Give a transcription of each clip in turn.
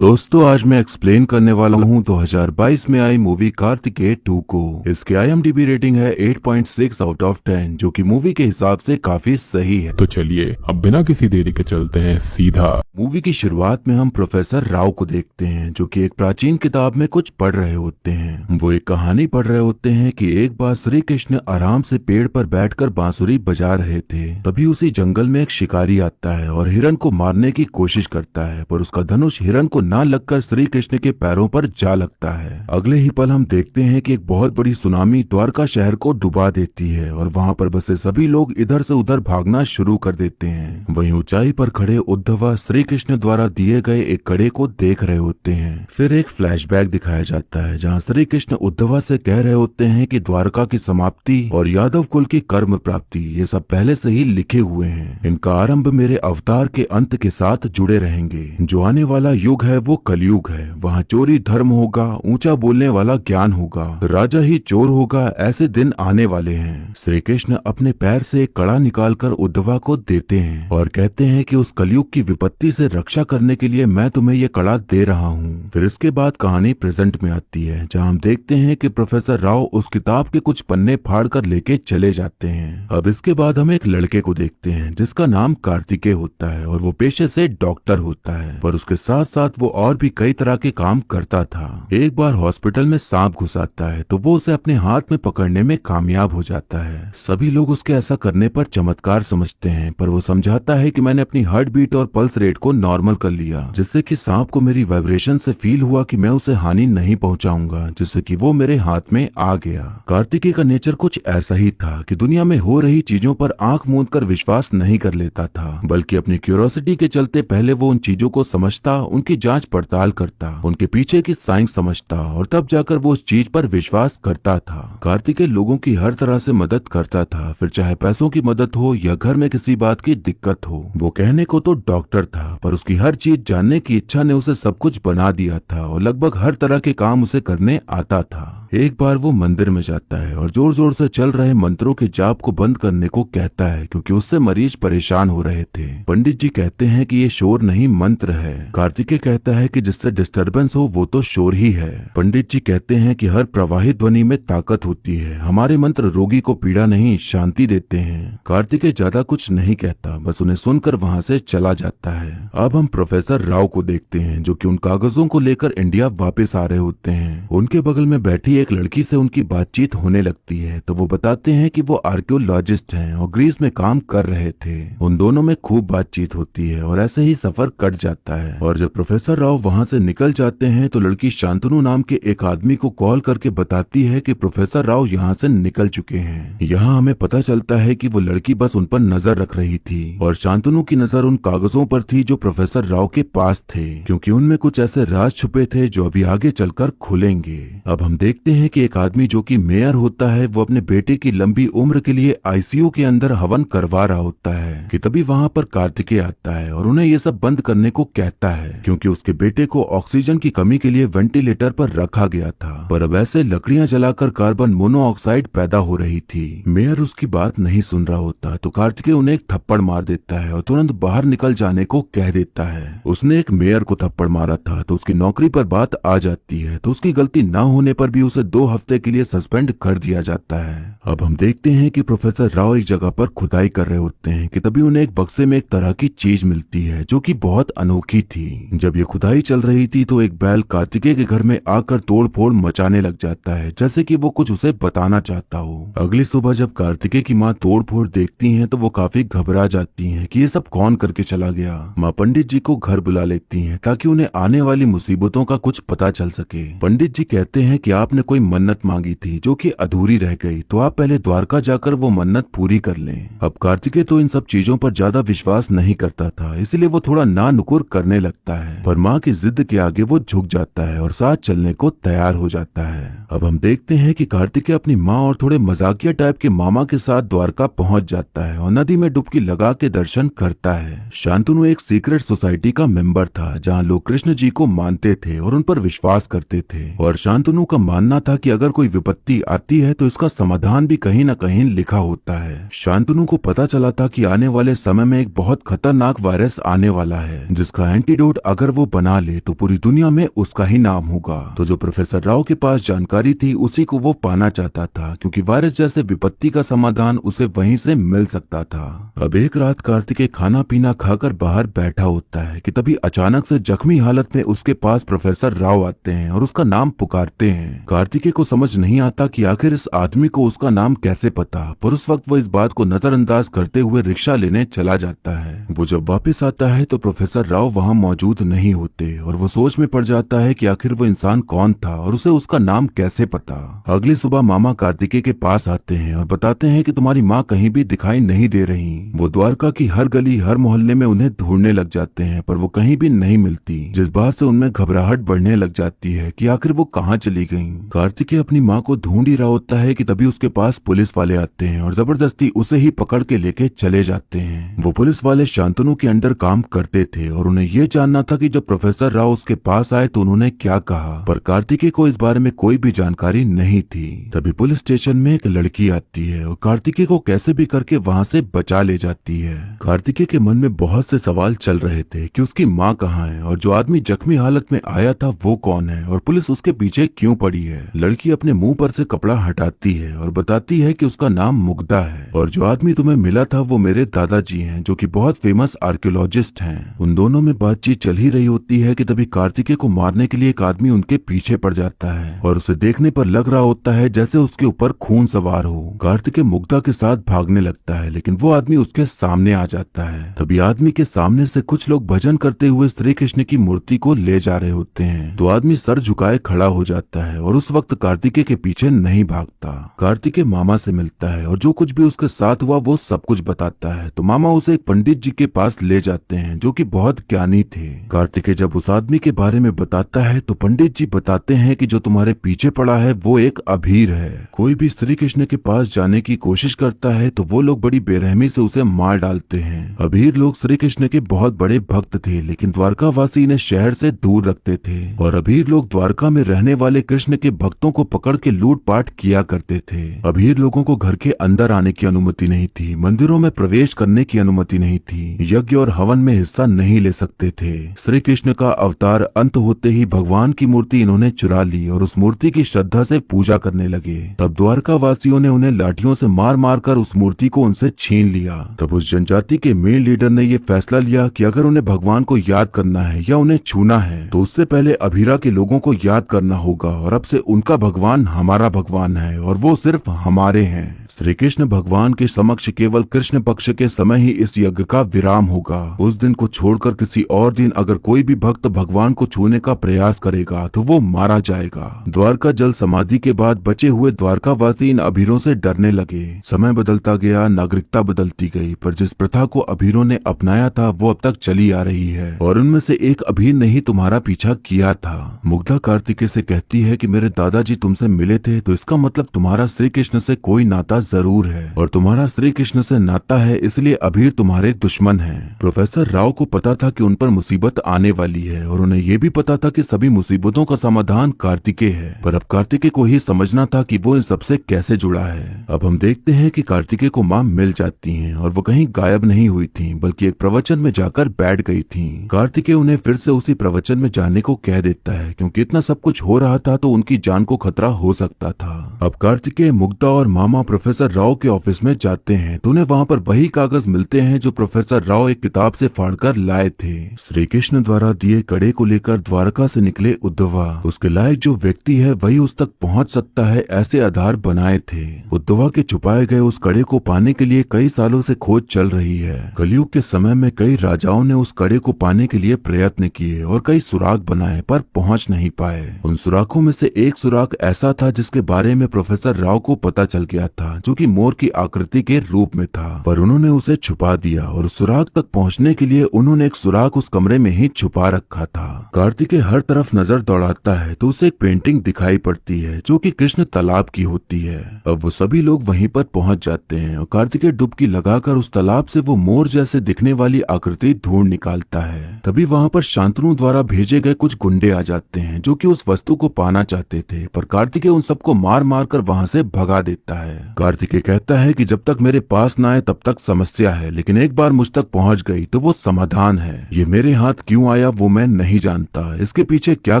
दोस्तों, आज मैं एक्सप्लेन करने वाला हूँ 2022 में आई मूवी कार्तिकेय 2 को। इसकी IMDb रेटिंग है 8.6 आउट ऑफ 10, जो कि मूवी के हिसाब से काफी सही है। तो चलिए अब बिना किसी देरी के चलते हैं सीधा। मूवी की शुरुआत में हम प्रोफेसर राव को देखते हैं, जो कि एक प्राचीन किताब में कुछ पढ़ रहे होते हैं। वो एक कहानी पढ़ रहे होते हैं कि एक बार श्री कृष्ण आराम से पेड़ पर बैठकर बांसुरी बजा रहे थे। तभी उसी जंगल में एक शिकारी आता है और हिरन को मारने की कोशिश करता है, पर उसका धनुष हिरन को ना लगकर श्री कृष्ण के पैरों पर जा लगता है। अगले ही पल हम देखते हैं कि एक बहुत बड़ी सुनामी द्वारका शहर को डुबा देती है और वहाँ पर बसे सभी लोग इधर से उधर भागना शुरू कर देते हैं। वहीं ऊंचाई पर खड़े उद्धवा श्री कृष्ण द्वारा दिए गए एक कड़े को देख रहे होते हैं। फिर एक फ्लैशबैक दिखाया जाता है जहाँ श्री कृष्ण उद्धवा से कह रहे होते हैं कि द्वारका की समाप्ति और यादव कुल की कर्म प्राप्ति ये सब पहले से ही लिखे हुए हैं। इनका आरंभ मेरे अवतार के अंत के साथ जुड़े रहेंगे। जो आने वाला युग है वो कलयुग है। वहाँ चोरी धर्म होगा, ऊंचा बोलने वाला ज्ञान होगा, राजा ही चोर होगा। ऐसे दिन आने वाले हैं। श्री कृष्ण अपने पैर से एक कड़ा निकालकर उद्धवा को देते हैं और कहते हैं कि उस कलयुग की विपत्ति से रक्षा करने के लिए मैं तुम्हें ये कड़ा दे रहा हूँ। फिर इसके बाद कहानी प्रेजेंट में आती है, जहाँ हम देखते हैं कि प्रोफेसर राव उस किताब के कुछ पन्ने फाड़ कर लेके चले जाते हैं। अब इसके बाद हम एक लड़के को देखते हैं जिसका नाम कार्तिकेय होता है और वो पेशे से डॉक्टर होता है, पर उसके साथ साथ वो और भी कई तरह के काम करता था। एक बार हॉस्पिटल में सांप घुस आता है तो वो उसे अपने हाथ में पकड़ने में कामयाब हो जाता है। सभी लोग उसके ऐसा करने पर चमत्कार समझते हैं, पर वो समझाता है कि मैंने अपनी हार्ट बीट और पल्स रेट को नॉर्मल कर लिया, जिससे कि सांप को मेरी वाइब्रेशन से फील हुआ कि मैं उसे हानि नहीं पहुंचाऊंगा, जिससे कि वो मेरे हाथ में आ गया। कार्तिकेय का नेचर कुछ ऐसा ही था कि दुनिया में हो रही चीजों पर आंख मूंद कर विश्वास नहीं कर लेता था, बल्कि अपनी क्यूरियोसिटी के चलते पहले वो उन चीजों को समझता, उनकी जांच पड़ताल करता, उनके पीछे की साइंस समझता और तब जाकर वो उस चीज पर विश्वास करता था। कार्तिकेय लोगों की हर तरह से मदद करता था, फिर चाहे पैसों की मदद हो या घर में किसी बात की दिक्कत हो। वो कहने को तो डॉक्टर था, पर उसकी हर चीज जानने की इच्छा ने उसे सब कुछ बना दिया था और लगभग हर तरह के काम उसे करने आता था। एक बार वो मंदिर में जाता है और जोर जोर से चल रहे मंत्रों के जाप को बंद करने को कहता है, क्योंकि उससे मरीज परेशान हो रहे थे। पंडित जी कहते हैं कि ये शोर नहीं मंत्र है। कार्तिकेय कहता है कि जिससे डिस्टरबेंस हो वो तो शोर ही है। पंडित जी कहते हैं कि हर प्रवाहित ध्वनि में ताकत होती है, हमारे मंत्र रोगी को पीड़ा नहीं शांति देते हैं। कार्तिकेय ज्यादा कुछ नहीं कहता, बस उन्हें सुनकर वहाँ से चला जाता है। अब हम प्रोफेसर राव को देखते हैं, जो कि उन कागजों को लेकर इंडिया वापस आ रहे होते हैं। उनके बगल में बैठी एक लड़की से उनकी बातचीत होने लगती है, तो वो बताते हैं कि वो आर्कियोलॉजिस्ट हैं और ग्रीस में काम कर रहे थे। उन दोनों में खूब बातचीत होती है और ऐसे ही सफर कट जाता है। और जब प्रोफेसर राव वहाँ से निकल जाते हैं तो लड़की शांतनु नाम के एक आदमी को कॉल करके बताती है कि प्रोफेसर राव यहाँ से निकल चुके हैं। यहाँ हमें पता चलता है कि वो लड़की बस उन पर नजर रख रही थी और शांतनु की नजर उन कागजों पर थी जो प्रोफेसर राव के पास थे, क्योंकि उनमें कुछ ऐसे राज छुपे थे जो अभी आगे चलकर खुलेंगे। अब हम देखते हैं कि एक आदमी जो कि मेयर होता है, वो अपने बेटे की लंबी उम्र के लिए ICU के अंदर हवन करवा रहा होता है कि तभी वहाँ पर कार्तिकेय आता है और उन्हें ये सब बंद करने को कहता है, क्योंकि उसके बेटे को ऑक्सीजन की कमी के लिए वेंटिलेटर पर रखा गया था, पर अब ऐसे लकड़ियां जलाकर कार्बन मोनोऑक्साइड पैदा हो रही थी। मेयर उसकी बात नहीं सुन रहा होता तो कार्तिकेय उन्हें एक थप्पड़ मार देता है और तुरंत बाहर निकल जाने को कह देता है। उसने एक मेयर को थप्पड़ मारा था तो उसकी नौकरी पर बात आ जाती है, तो उसकी गलती न होने पर भी उसे 2 हफ्ते के लिए सस्पेंड कर दिया जाता है। अब हम देखते हैं कि प्रोफेसर राव एक जगह पर खुदाई कर रहे होते हैं कि तभी उन्हें एक बक्से में एक तरह की चीज मिलती है जो कि बहुत अनोखी थी। जब ये खुदाई चल रही थी तो एक बैल कार्तिकेय के घर में आकर तोड़ फोड़ मचाने लग जाता है, जैसे कि वो कुछ उसे बताना चाहता हो। अगली सुबह जब कार्तिकेय की माँ तोड़ फोड़ देखती हैं तो वो काफी घबरा जाती हैं कि ये सब कौन करके चला गया। माँ पंडित जी को घर बुला लेती हैं ताकि उन्हें आने वाली मुसीबतों का कुछ पता चल सके। पंडित जी कहते हैं कि आपने कोई मन्नत मांगी थी जो कि अधूरी रह गई, तो आप पहले द्वारका जाकर वो मन्नत पूरी कर लें। अब कार्तिकेय तो इन सब चीजों पर ज्यादा विश्वास नहीं करता था, इसलिए वो थोड़ा ना नुकुर करने लगता है, पर माँ की जिद के आगे वो झुक जाता है और साथ चलने को तैयार हो जाता है। अब हम देखते हैं कि कार्तिकेय अपनी माँ और थोड़े मजाकिया टाइप के मामा के साथ द्वारका पहुंच जाता है और नदी में डुबकी लगा के दर्शन करता है। शांतनु एक सीक्रेट सोसाइटी का मेंबर था, जहाँ लोग कृष्ण जी को मानते थे और उन पर विश्वास करते थे, और शांतनु का मानना मानना था कि अगर कोई विपत्ति आती है तो इसका समाधान भी कहीं न कहीं लिखा होता है। शांतनु को पता चला था कि आने वाले समय में एक बहुत खतरनाक वायरस आने वाला है, जिसका एंटीडोट अगर वो बना ले तो पूरी दुनिया में उसका ही नाम होगा। तो जो प्रोफेसर राव के पास जानकारी थी उसी को वो पाना चाहता था, क्योंकि वायरस जैसे विपत्ति का समाधान उसे वहीं से मिल सकता था। अब एक रात कार्तिकेय खाना पीना खाकर बाहर बैठा होता है कि तभी अचानक से जख्मी हालत में उसके पास प्रोफेसर राव आते हैं और उसका नाम पुकारते हैं। कार्तिकेय को समझ नहीं आता कि आखिर इस आदमी को उसका नाम कैसे पता, पर उस वक्त वो इस बात को नजरअंदाज करते हुए रिक्शा लेने चला जाता है। वो जब वापस आता है तो प्रोफेसर राव वहाँ मौजूद नहीं होते और वो सोच में पड़ जाता है कि आखिर वो इंसान कौन था और उसे उसका नाम कैसे पता। अगली सुबह मामा कार्तिकेय के पास आते हैं और बताते हैं कि तुम्हारी माँ कहीं भी दिखाई नहीं दे रही। वो द्वारका की हर गली हर मोहल्ले में उन्हें ढूंढने लग जाते हैं, पर वो कहीं भी नहीं मिलती, जिस बात से उनमें घबराहट बढ़ने लग जाती है कि आखिर वो कहाँ चली गईं। कार्तिकेय अपनी माँ को ढूंढ ही रहा होता है कि तभी उसके पास पुलिस वाले आते हैं और जबरदस्ती उसे ही पकड़ के लेके चले जाते हैं। वो पुलिस वाले शांतनु के अंडर काम करते थे और उन्हें ये जानना था कि जब प्रोफेसर राव उसके पास आए तो उन्होंने क्या कहा, पर कार्तिकेय को इस बारे में कोई भी जानकारी नहीं थी। तभी पुलिस स्टेशन में एक लड़की आती है और कार्तिकेय को कैसे भी करके वहाँ से बचा ले जाती है। कार्तिकेय के मन में बहुत से सवाल चल रहे थे कि उसकी माँ कहाँ है और जो आदमी जख्मी हालत में आया था वो कौन है और पुलिस उसके पीछे क्यों पड़ी है। लड़की अपने मुंह पर से कपड़ा हटाती है और बताती है कि उसका नाम मुग्धा है और जो आदमी तुम्हें मिला था वो मेरे दादाजी हैं, जो कि बहुत फेमस आर्कियोलॉजिस्ट हैं। उन दोनों में बातचीत चल ही रही होती है कि तभी कार्तिकेय को मारने के लिए एक आदमी उनके पीछे पड़ जाता है और उसे देखने पर लग रहा होता है जैसे उसके ऊपर खून सवार हो। कार्तिकेय मुग्धा के साथ भागने लगता है, लेकिन वो आदमी उसके सामने आ जाता है। तभी आदमी के सामने से कुछ लोग भजन करते हुए श्री कृष्ण की मूर्ति को ले जा रहे होते हैं। तो आदमी सर झुकाए खड़ा हो जाता है और उस वक्त कार्तिकेय के पीछे नहीं भागता। कार्तिकेय मामा से मिलता है और जो कुछ भी उसके साथ हुआ वो सब कुछ बताता है। तो मामा उसे एक पंडित जी के पास ले जाते हैं जो कि बहुत ज्ञानी थे। कार्तिकेय जब उस आदमी के बारे में बताता है तो पंडित जी बताते हैं कि जो तुम्हारे पीछे पड़ा है वो एक अभीर है। कोई भी श्री कृष्ण के पास जाने की कोशिश करता है तो वो लोग बड़ी बेरहमी से उसे मार डालते हैं। अभीर लोग श्री कृष्ण के बहुत बड़े भक्त थे, लेकिन द्वारकावासी इन्हें शहर से दूर रखते थे और अभीर लोग द्वारका में रहने वाले कृष्ण के भक्तों को पकड़ के लूटपाट किया करते थे। अभीर लोगों को घर के अंदर आने की अनुमति नहीं थी, मंदिरों में प्रवेश करने की अनुमति नहीं थी, यज्ञ और हवन में हिस्सा नहीं ले सकते थे। श्री कृष्ण का अवतार अंत होते ही भगवान की मूर्ति इन्होंने चुरा ली और उस मूर्ति की श्रद्धा से पूजा करने लगे। तब द्वारका वासियों ने उन्हें लाठियों से मार मार कर उस मूर्ति को उनसे छीन लिया। तब उस जनजाति के मेन लीडर ने ये फैसला लिया कि अगर उन्हें भगवान को याद करना है या उन्हें छूना है तो उससे पहले अभीरा के लोगों को याद करना होगा और अब से उनका भगवान हमारा भगवान है और वो सिर्फ हमारे हैं। श्री कृष्ण भगवान के समक्ष केवल कृष्ण पक्ष के समय ही इस यज्ञ का विराम होगा। उस दिन को छोड़कर किसी और दिन अगर कोई भी भक्त भगवान को छूने का प्रयास करेगा तो वो मारा जाएगा। द्वारका जल समाधि के बाद बचे हुए द्वारकावासी इन अभीरों से डरने लगे। समय बदलता गया, नागरिकता बदलती गई, पर जिस प्रथा को अभीरों ने अपनाया था वो अब तक चली आ रही है और उनमें से एक अभीर ने ही तुम्हारा पीछा किया था। मुग्धा कार्तिकेय से कहती है कि मेरे दादाजी तुमसे मिले थे तो इसका मतलब तुम्हारा श्री कृष्ण से कोई नाता जरूर है और तुम्हारा श्री कृष्ण से नाता है इसलिए अभीर तुम्हारे दुश्मन हैं। प्रोफेसर राव को पता था कि उन पर मुसीबत आने वाली है और उन्हें ये भी पता था कि सभी मुसीबतों का समाधान कार्तिकेय है, पर अब कार्तिकेय को ही समझना था कि वो इन सबसे कैसे जुड़ा है। अब हम देखते हैं कि कार्तिकेय को माँ मिल जाती हैं और वो कहीं गायब नहीं हुई थी बल्कि एक प्रवचन में जाकर बैठ गई थी। कार्तिकेय उन्हें फिर से उसी प्रवचन में जाने को कह देता है क्योंकि इतना सब कुछ हो रहा था तो उनकी जान को खतरा हो सकता था। अब कार्तिकेय, मुग्धा और मामा प्रोफेसर राव के ऑफिस में जाते हैं तो उन्हें वहाँ पर वही कागज मिलते हैं जो प्रोफेसर राव एक किताब से फाड़कर लाए थे। श्री कृष्ण द्वारा दिए कड़े को लेकर द्वारका से निकले उद्धवा उसके लायक जो व्यक्ति है वही उस तक पहुँच सकता है ऐसे आधार बनाए थे। उद्धवा के छुपाए गए उस कड़े को पाने के लिए कई सालों से खोज चल रही है। कलयुग के समय में कई राजाओं ने उस कड़े को पाने के लिए प्रयत्न किए और कई सुराग बनाए पर पहुंच नहीं पाए। उन सुराखों में से एक सुराग ऐसा था जिसके बारे में प्रोफेसर राव को पता चल गया था, जो कि मोर की आकृति के रूप में था, पर उन्होंने उसे छुपा दिया और सुराग तक पहुंचने के लिए उन्होंने एक सुराग उस कमरे में ही छुपा रखा था। कार्तिकेय हर तरफ नजर दौड़ाता है तो उसे एक पेंटिंग दिखाई पड़ती है जो कि कृष्ण तालाब की होती है। अब वो सभी लोग वहीं पर पहुंच जाते हैं और कार्तिकेय डुबकी लगाकर उस तालाब से वो मोर जैसे दिखने वाली आकृति ढूंढ निकालता है। तभी वहाँ पर शांतनु द्वारा भेजे गए कुछ गुंडे आ जाते हैं जो कि उस वस्तु को पाना चाहते थे, पर कार्तिकेय उन सबको मार मार कर वहाँ से भगा देता है। कार्तिकेय कहता है कि जब तक मेरे पास ना आए तब तक समस्या है, लेकिन एक बार मुझ तक पहुँच गई तो वो समाधान है। ये मेरे हाथ क्यों आया वो मैं नहीं जानता, इसके पीछे क्या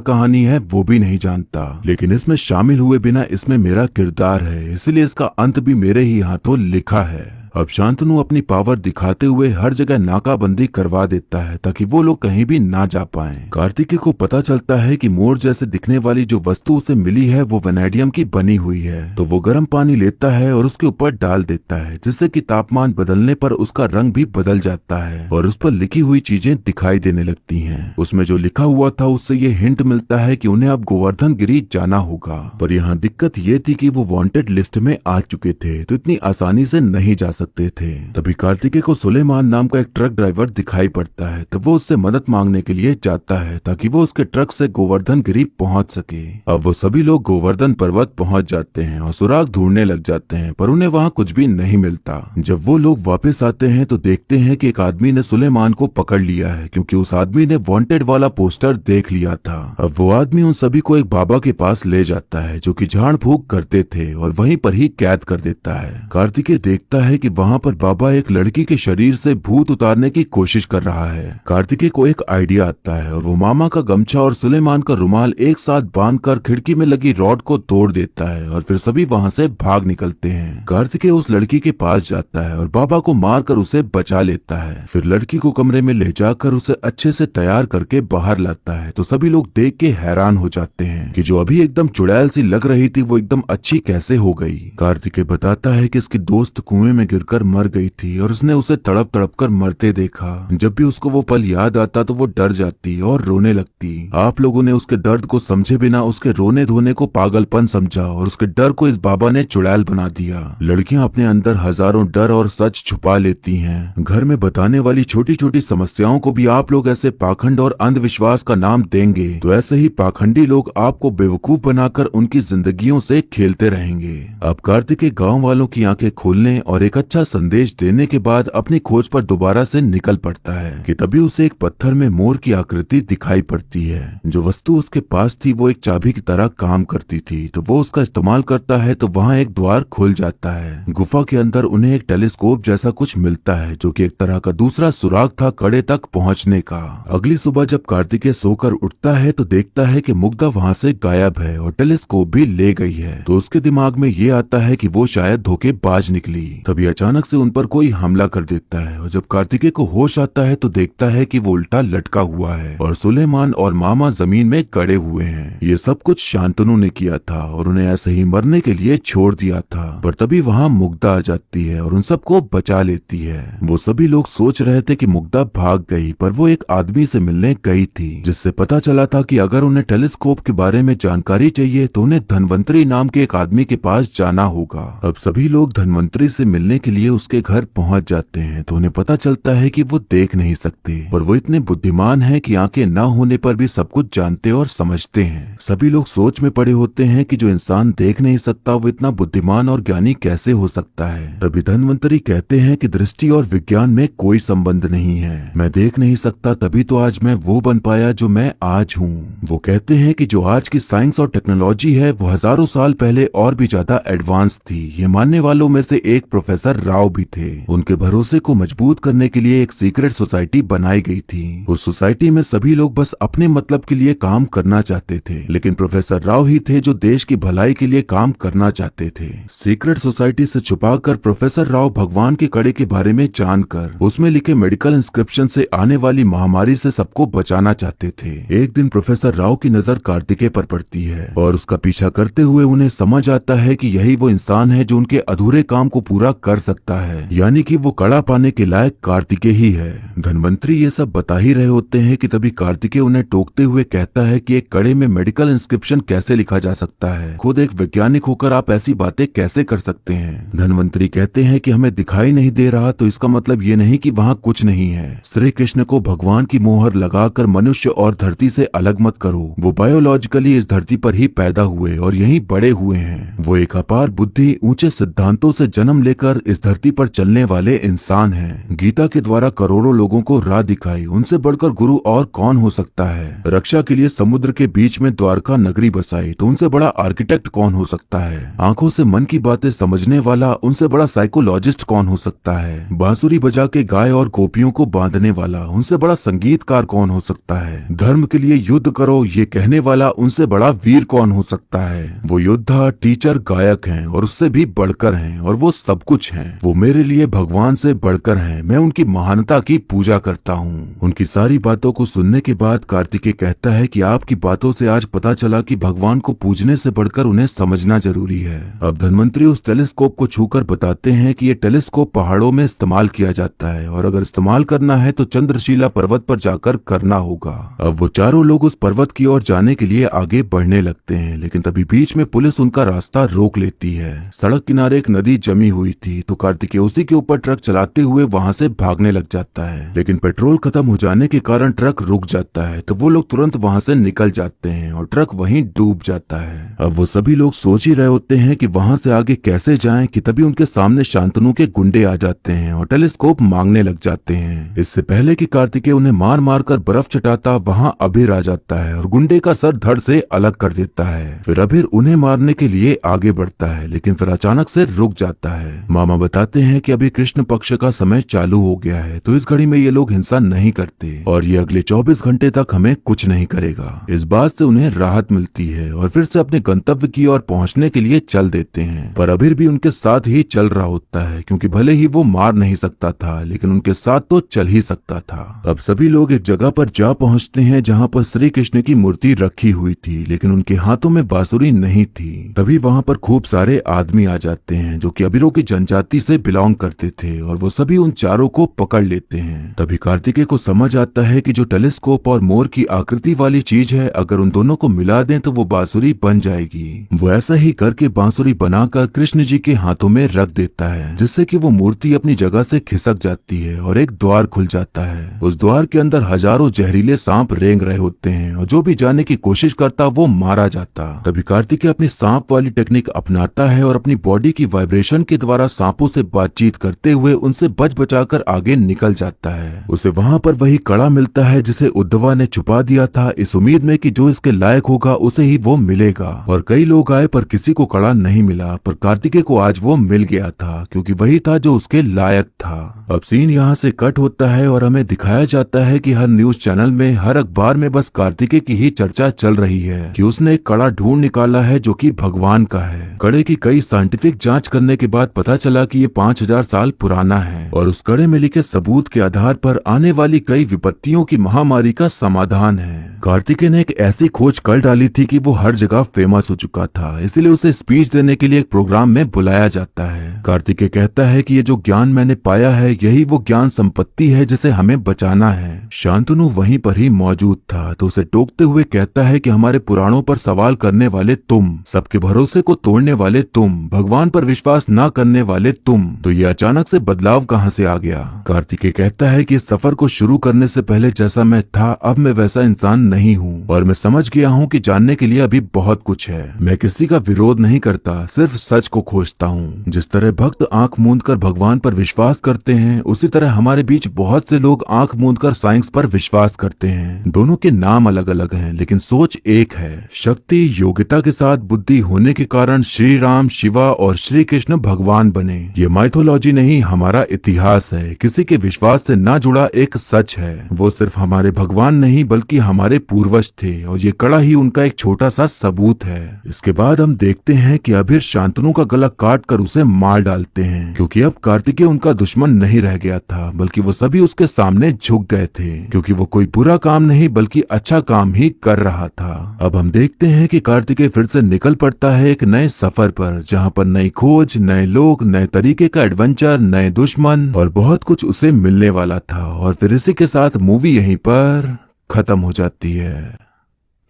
कहानी है वो भी नहीं जानता, लेकिन इसमें शामिल हुए बिना इसमें मेरा किरदार है, इसलिए इसका अंत भी मेरे ही हाथों लिखा है। अब शांतनु अपनी पावर दिखाते हुए हर जगह नाकाबंदी करवा देता है ताकि वो लोग कहीं भी ना जा पाएं। कार्तिकेय को पता चलता है कि मोर जैसे दिखने वाली जो वस्तु उसे मिली है वो वेनेडियम की बनी हुई है, तो वो गर्म पानी लेता है और उसके ऊपर डाल देता है, जिससे कि तापमान बदलने पर उसका रंग भी बदल जाता है और उस पर लिखी हुई चीजें दिखाई देने लगती हैं। उसमें जो लिखा हुआ था उससे ये हिंट मिलता है कि उन्हें अब गोवर्धन गिरी जाना होगा, पर यहाँ दिक्कत ये थी कि वो वांटेड लिस्ट में आ चुके थे, तो इतनी आसानी से नहीं जा सकते थे। तभी कार्तिकेय को सुलेमान नाम का एक ट्रक ड्राइवर दिखाई पड़ता है, तब वो उससे मदद मांगने के लिए जाता है ताकि वो उसके ट्रक से गोवर्धन गिरी पहुंच सके। अब वो सभी लोग गोवर्धन पर्वत पहुंच जाते हैं और सुराग ढूंढने लग जाते हैं, पर उन्हें वहां कुछ भी नहीं मिलता। जब वो लोग वापस आते हैं तो देखते हैं कि एक आदमी ने सुलेमान को पकड़ लिया है, क्योंकि उस आदमी ने वांटेड वाला पोस्टर देख लिया था। अब वो आदमी उन सभी को एक बाबा के पास ले जाता है जो कि झाड़ फूक करते थे और वहीं पर ही कैद कर देता है। कार्तिकेय देखता है कि वहाँ पर बाबा एक लड़की के शरीर से भूत उतारने की कोशिश कर रहा है। कार्तिकेय को एक आइडिया आता है और वो मामा का गमछा और सुलेमान का रुमाल एक साथ बांधकर खिड़की में लगी रॉड को तोड़ देता है और फिर सभी वहाँ से भाग निकलते हैं। कार्तिकेय उस लड़की के पास जाता है और बाबा को मारकर उसे बचा लेता है। फिर लड़की को कमरे में ले जाकर उसे अच्छे से तैयार करके बाहर लाता है, तो सभी लोग देख के हैरान हो जाते हैं कि जो अभी एकदम चुड़ैल सी लग रही थी वो एकदम अच्छी कैसे हो गई। कार्तिकेय बताता है कि इसकी दोस्त कुएं में गिरकर मर गई थी और उसने उसे तड़प तड़प कर मरते देखा। जब भी उसको वो पल याद आता तो वो डर जाती और रोने लगती। आप लोगों ने उसके दर्द को समझे बिना उसके रोने धोने को पागलपन समझा और उसके डर को इस बाबा ने चुड़ैल बना दिया। लड़कियां अपने अंदर हजारों डर और सच छुपा लेती हैं। घर में बताने वाली छोटी छोटी समस्याओं को भी आप लोग ऐसे पाखंड और अंधविश्वास का नाम देंगे तो ऐसे ही पाखंडी लोग आपको बेवकूफ बनाकर उनकी जिंदगियों से खेलते रहेंगे। अब कार्तिकेय गाँव वालों की आंखें खोलने और एक अच्छा संदेश देने के बाद अपनी खोज पर दोबारा से निकल पड़ता है कि तभी उसे एक पत्थर में मोर की आकृति दिखाई पड़ती है। जो वस्तु उसके पास थी वो एक चाबी की तरह काम करती थी, तो वो उसका इस्तेमाल करता है तो वहाँ एक द्वार खुल जाता है। गुफा के अंदर उन्हें एक टेलीस्कोप जैसा कुछ मिलता है जो कि एक तरह का दूसरा सुराग था कड़े तक पहुँचने का। अगली सुबह जब कार्तिकेय सोकर उठता है तो देखता है कि मुग्धा वहाँ से गायब है और टेलीस्कोप भी ले गई है, तो उसके दिमाग में ये आता है कि वो शायद धोखेबाज निकली। तभी अचानक से उन पर कोई हमला कर देता है और जब कार्तिकेय को होश आता है तो देखता है कि वो उल्टा लटका हुआ है और सुलेमान और मामा जमीन में गड़े हुए हैं। ये सब कुछ शांतनु ने किया था और उन्हें ऐसे ही मरने के लिए छोड़ दिया था, पर तभी वहाँ मुग्धा आ जाती है और उन सबको बचा लेती है। वो सभी लोग सोच रहे थे कि मुग्धा भाग गई, पर वो एक आदमी से मिलने गई थी जिससे पता चला था कि अगर उन्हें टेलीस्कोप के बारे में जानकारी चाहिए तो उन्हें धनवंतरी नाम के एक आदमी के पास जाना होगा। अब सभी लोग धनवंतरी से मिलने के लिए उसके घर पहुंच जाते हैं, तो उन्हें पता चलता है कि वो देख नहीं सकते और वो इतने बुद्धिमान हैं कि आंखें न होने पर भी सब कुछ जानते और समझते हैं। सभी लोग सोच में पड़े होते हैं कि जो इंसान देख नहीं सकता वो इतना बुद्धिमान और ज्ञानी कैसे हो सकता है। तभी धनवंतरी कहते हैं कि दृष्टि और विज्ञान में कोई संबंध नहीं है, मैं देख नहीं सकता तभी तो आज मैं वो बन पाया जो मैं आज हूँ। वो कहते हैं कि जो आज की साइंस और टेक्नोलॉजी है वो हजारों साल पहले और भी ज्यादा एडवांस थी। ये मानने वालों में से एक प्रोफेसर राव भी थे। उनके भरोसे को मजबूत करने के लिए एक सीक्रेट सोसाइटी बनाई गई थी। उस सोसाइटी में सभी लोग बस अपने मतलब के लिए काम करना चाहते थे, लेकिन प्रोफेसर राव ही थे जो देश की भलाई के लिए काम करना चाहते थे। सीक्रेट सोसाइटी से छुपाकर प्रोफेसर राव भगवान के कड़े के बारे में जानकर उसमें लिखे मेडिकल इंस्क्रिप्शन से आने वाली महामारी से सबको बचाना चाहते थे। एक दिन प्रोफेसर राव की नजर कार्तिकेय पर पड़ती है और उसका पीछा करते हुए उन्हें समझ आता है कि यही वो इंसान है जो उनके अधूरे काम को पूरा कर सकता है, यानी कि वो कड़ा पाने के लायक कार्तिकेय ही है। धनवंतरी ये सब बता ही रहे होते हैं कि तभी कार्तिकेय उन्हें टोकते हुए कहता है कि एक कड़े में मेडिकल इंस्क्रिप्शन कैसे लिखा जा सकता है, खुद एक वैज्ञानिक होकर आप ऐसी बातें कैसे कर सकते हैं। धनवंतरी कहते हैं कि हमें दिखाई नहीं दे रहा तो इसका मतलब ये नहीं कि वहाँ कुछ नहीं है। श्री कृष्ण को भगवान की मोहर लगाकर मनुष्य और धरती से अलग मत करो, वो बायोलॉजिकली इस धरती पर ही पैदा हुए और यहीं बड़े हुए हैं। वो एक अपार बुद्धि ऊंचे सिद्धांतों से जन्म लेकर इस धरती पर चलने वाले इंसान हैं। गीता के द्वारा करोड़ों लोगों को राह दिखाई, उनसे बढ़कर गुरु और कौन हो सकता है। रक्षा के लिए समुद्र के बीच में द्वारका नगरी बसाई, तो उनसे बड़ा आर्किटेक्ट कौन हो सकता है। आंखों से मन की बातें समझने वाला, उनसे बड़ा साइकोलॉजिस्ट कौन हो सकता है। बांसुरी बजा के गाय और गोपियों को बांधने वाला, उनसे बड़ा संगीतकार कौन हो सकता है। धर्म के लिए युद्ध करो ये कहने वाला, उनसे बड़ा वीर कौन हो सकता है। वो योद्धा, टीचर, गायक हैं और उससे भी बढ़कर हैं, और वो सब कुछ हैं। वो मेरे लिए भगवान से बढ़कर हैं। मैं उनकी महानता की पूजा करता हूँ। उनकी सारी बातों को सुनने के बाद कार्तिकेय कहता है कि आपकी बातों से आज पता चला कि भगवान को पूजने से बढ़कर उन्हें समझना जरूरी है। अब धन्वंतरी उस टेलीस्कोप को छूकर बताते हैं कि ये टेलीस्कोप पहाड़ों में इस्तेमाल किया जाता है, और अगर इस्तेमाल करना है तो चंद्रशिला पर्वत पर जाकर करना होगा। अब वो चारों लोग उस पर्वत की ओर जाने के लिए आगे बढ़ने लगते हैं, लेकिन तभी बीच में पुलिस उनका रास्ता रोक लेती है। सड़क किनारे एक नदी जमी हुई थी, तो कार्तिकेय उसी के ऊपर ट्रक चलाते हुए वहां से भागने लग जाता है, लेकिन पेट्रोल खत्म हो जाने के कारण ट्रक रुक जाता है। तो वो लोग तुरंत वहां से निकल जाते हैं और ट्रक वहीं डूब जाता है। अब वो सभी लोग सोच ही रहे होते हैं कि वहां से आगे कैसे जाएं कि तभी उनके सामने शांतनु के गुंडे आ जाते हैं और टेलीस्कोप मांगने लग जाते हैं। इससे पहले कि कार्तिकेय उन्हें मार मार कर बर्फ चटाता, वहां अभीर आ जाता है और गुंडे का सर धड़ से अलग कर देता है। फिर अभीर उन्हें मारने के लिए आगे बढ़ता है, लेकिन फिर अचानक से रुक जाता है। मामा बताते हैं कि अभी कृष्ण पक्ष का समय चालू हो गया है, तो इस घड़ी में ये लोग हिंसा नहीं करते और ये अगले 24 घंटे तक हमें कुछ नहीं करेगा। इस बात से उन्हें राहत मिलती है और फिर से अपने गंतव्य की ओर पहुंचने के लिए चल देते हैं। पर अभीर भी उनके साथ ही चल रहा होता है, क्योंकि भले ही वो मार नहीं सकता था, लेकिन उनके साथ तो चल ही सकता था। अब सभी लोग एक जगह पर जा पहुंचते हैं जहां पर श्री कृष्ण की मूर्ति रखी हुई थी, लेकिन उनके हाथों में बांसुरी नहीं थी। तभी वहां पर खूब सारे आदमी आ जाते हैं जो कि अभीरों की जनजाति से बिलोंग करते थे, और वो सभी उन चारों को पकड़ लेते हैं। तभी कार्तिकेय को समझ आता है कि जो टेलीस्कोप और मोर की आकृति वाली चीज है, अगर उन दोनों को मिला दें तो वो बांसुरी बन जाएगी। वो ऐसा ही करके बांसुरी बनाकर कृष्ण जी के हाथों में रख देता है, जिससे कि वो मूर्ति अपनी जगह से खिसक जाती है और एक द्वार खुल जाता है। उस द्वार के अंदर हजारों जहरीले सांप रेंग रहे होते हैं, और जो भी जाने की कोशिश करता वो मारा जाता। तभी कार्तिकेय अपनी सांप वाली टेक्निक अपनाता है और अपनी बॉडी की वाइब्रेशन के द्वारा सांपों से बातचीत करते हुए उनसे बच बचाकर आगे निकल जाता है। उसे वहां पर वही कड़ा मिलता है जिसे उद्धवा ने छुपा दिया था, इस उम्मीद में कि जो इसके लायक होगा उसे ही वो मिलेगा। और कई लोग आए पर किसी को कड़ा नहीं मिला, पर कार्तिकेय को आज वो मिल गया था, क्योंकि वही था जो उसके लायक था। अब सीन यहाँ से कट होता है और हमें दिखाया जाता है कि हर न्यूज चैनल में, हर अखबार में बस कार्तिकेय की ही चर्चा चल रही है कि उसने एक कड़ा ढूंढ निकाला है जो कि भगवान का है। कड़े की कई साइंटिफिक जांच करने के बाद पता चला कि ये 5000 साल पुराना है, और उस कड़े में लिखे सबूत के आधार पर आने वाली कई विपत्तियों की महामारी का समाधान है। कार्तिकेय ने एक ऐसी खोज कर डाली थी कि वो हर जगह फेमस हो चुका था, इसलिए उसे स्पीच देने के लिए एक प्रोग्राम में बुलाया जाता है। कार्तिकेय कहता है कि ये जो ज्ञान मैंने पाया है, यही वो ज्ञान संपत्ति है जिसे हमें बचाना है। शांतनु वहीं पर ही मौजूद था, तो उसे टोकते हुए कहता है कि हमारे पुराणों पर सवाल करने वाले तुम, सबके भरोसे को तोड़ने वाले तुम, भगवान पर विश्वास न करने वाले तुम, तो ये अचानक से बदलाव कहाँ से आ गया। कार्तिकेय कहता है कि इस सफर को शुरू करने से पहले जैसा मैं था, अब मैं वैसा इंसान नहीं हूँ, और मैं समझ गया हूँ कि जानने के लिए अभी बहुत कुछ है। मैं किसी का विरोध नहीं करता, सिर्फ सच को खोजता हूँ। जिस तरह भक्त आंख मूंद कर भगवान पर विश्वास करते हैं, उसी तरह हमारे बीच बहुत से लोग आंख मूंद कर साइंस पर विश्वास करते हैं। दोनों के नाम अलग अलग हैं, लेकिन सोच एक है। शक्ति, योग्यता के साथ बुद्धि होने के कारण श्री राम, शिवा और श्री कृष्ण भगवान बने। ये माइथोलॉजी नहीं, हमारा इतिहास है, किसी के विश्वास से ना जुड़ा एक सच है। वो सिर्फ हमारे भगवान नहीं बल्कि हमारे पूर्वज थे, और ये कड़ा ही उनका एक छोटा सा सबूत है। इसके बाद हम देखते हैं कि अभीर शांतनु का गला काट कर उसे मार डालते हैं, क्योंकि अब कार्तिकेय उनका दुश्मन नहीं रह गया था, बल्कि वो सभी उसके सामने झुक गए थे, क्योंकि वो कोई बुरा काम नहीं बल्कि अच्छा काम ही कर रहा था। अब हम देखते हैं कि कार्तिकेय फिर से निकल पड़ता है एक नए सफर पर, जहाँ पर नई खोज, नए लोग, नए तरीके का एडवेंचर, नए दुश्मन और बहुत कुछ उसे मिलने वाला था। और फिर इसी के साथ मूवी यहीं पर खत्म हो जाती है।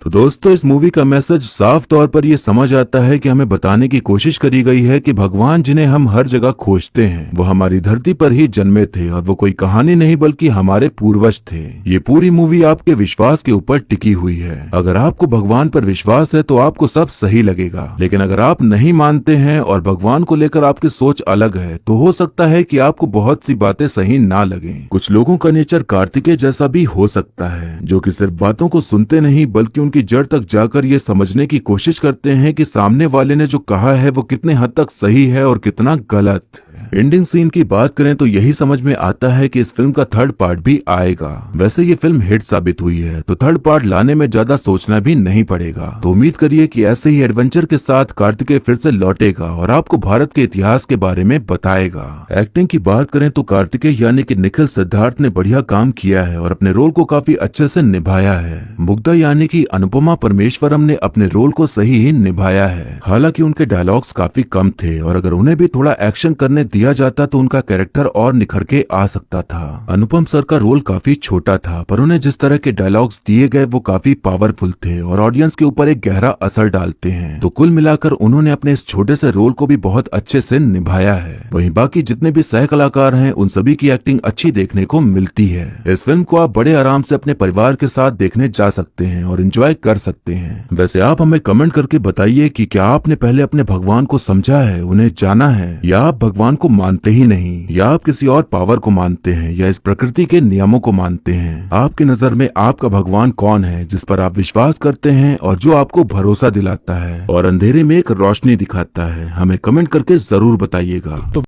तो दोस्तों, इस मूवी का मैसेज साफ तौर पर ये समझ आता है कि हमें बताने की कोशिश करी गई है कि भगवान जिन्हें हम हर जगह खोजते हैं वो हमारी धरती पर ही जन्मे थे और वो कोई कहानी नहीं बल्कि हमारे पूर्वज थे। ये पूरी मूवी आपके विश्वास के ऊपर टिकी हुई है। अगर आपको भगवान पर विश्वास है तो आपको सब सही लगेगा, लेकिन अगर आप नहीं मानते हैं और भगवान को लेकर आपकी सोच अलग है तो हो सकता है कि आपको बहुत सी बातें सही ना लगे। कुछ लोगों का नेचर कार्तिकेय जैसा भी हो सकता है, जो कि सिर्फ बातों को सुनते नहीं बल्कि उनकी जड़ तक जाकर ये समझने की कोशिश करते हैं कि सामने वाले ने जो कहा है वो कितने हद तक सही है और कितना गलत। एंडिंग सीन की बात करें तो यही समझ में आता है कि इस फिल्म का थर्ड पार्ट भी आएगा। वैसे ये फिल्म हिट साबित हुई है तो थर्ड पार्ट लाने में ज्यादा सोचना भी नहीं पड़ेगा। तो उम्मीद करिए कि ऐसे ही एडवेंचर के साथ कार्तिकेय फिर से लौटेगा और आपको भारत के इतिहास के बारे में बताएगा। एक्टिंग की बात करें तो कार्तिकेय यानी कि निखिल सिद्धार्थ ने बढ़िया काम किया है और अपने रोल को काफी अच्छे से निभाया है। मुग्धा यानी कि अनुपमा परमेश्वरम ने अपने रोल को सही ही निभाया है। हालांकि उनके डायलॉग्स काफी कम थे और अगर उन्हें भी थोड़ा एक्शन करने दिया जाता तो उनका कैरेक्टर और निखर के आ सकता था। अनुपम सर का रोल काफी छोटा था पर उन्हें जिस तरह के डायलॉग्स दिए गए वो काफी पावरफुल थे और ऑडियंस के ऊपर एक गहरा असर डालते हैं। तो कुल मिलाकर उन्होंने अपने इस छोटे से रोल को भी बहुत अच्छे से निभाया है। वहीं बाकी जितने भी सह कलाकार हैं उन सभी की एक्टिंग अच्छी देखने को मिलती है। इस फिल्म को आप बड़े आराम से अपने परिवार के साथ देखने जा सकते हैं और एंजॉय कर सकते हैं। वैसे आप हमें कमेंट करके बताइए कि क्या आपने पहले अपने भगवान को समझा है, उन्हें जाना है, या आप भगवान को मानते ही नहीं, या आप किसी और पावर को मानते हैं या इस प्रकृति के नियमों को मानते हैं। आपकी नजर में आपका भगवान कौन है जिस पर आप विश्वास करते हैं और जो आपको भरोसा दिलाता है और अंधेरे में एक रोशनी दिखाता है? हमें कमेंट करके जरूर बताइएगा।